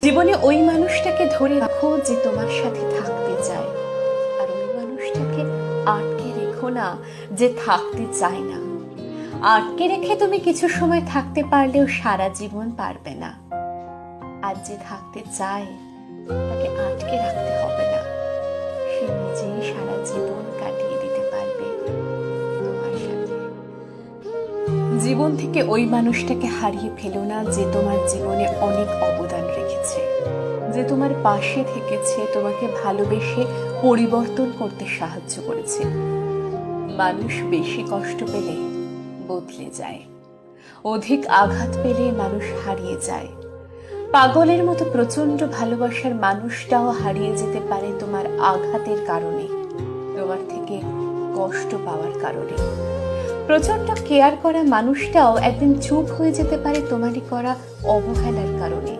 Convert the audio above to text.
জীবনে ওই মানুষটাকে ধরে রাখো যে তোমার সাথে থাকতে চায়, আর ওই মানুষটাকে আটকে রেখো না যে থাকতে চায় না। আটকে রেখে তুমি কিছু সময় থাকতে পারলেও সারা জীবন পারবে না। আর যে থাকতে চায় তাকে আটকে রাখতে হবে না, সে নিজেই সারা জীবন কাটিয়ে দিতে পারবে তোমার সাথে। জীবন থেকে ওই মানুষটাকে হারিয়ে ফেলো না যে তোমার জীবনে অনেক অবদান রেখেছে, যে তোমার পাশে থেকেছে, তোমাকে ভালোবেসে পরিবর্তন করতে সাহায্য করেছে। মানুষ বেশি কষ্ট পেলে বদলে যায়, অধিক আঘাত পেলে মানুষ হারিয়ে যায়। পাগলের মতো প্রচন্ড ভালোবাসার মানুষটাও হারিয়ে যেতে পারে তোমার আঘাতের কারণে, তোমার থেকে কষ্ট পাওয়ার কারণে। প্রচন্ড কেয়ার করা মানুষটাও একদিন চুপ হয়ে যেতে পারে তোমারই করা অবহেলার কারণে।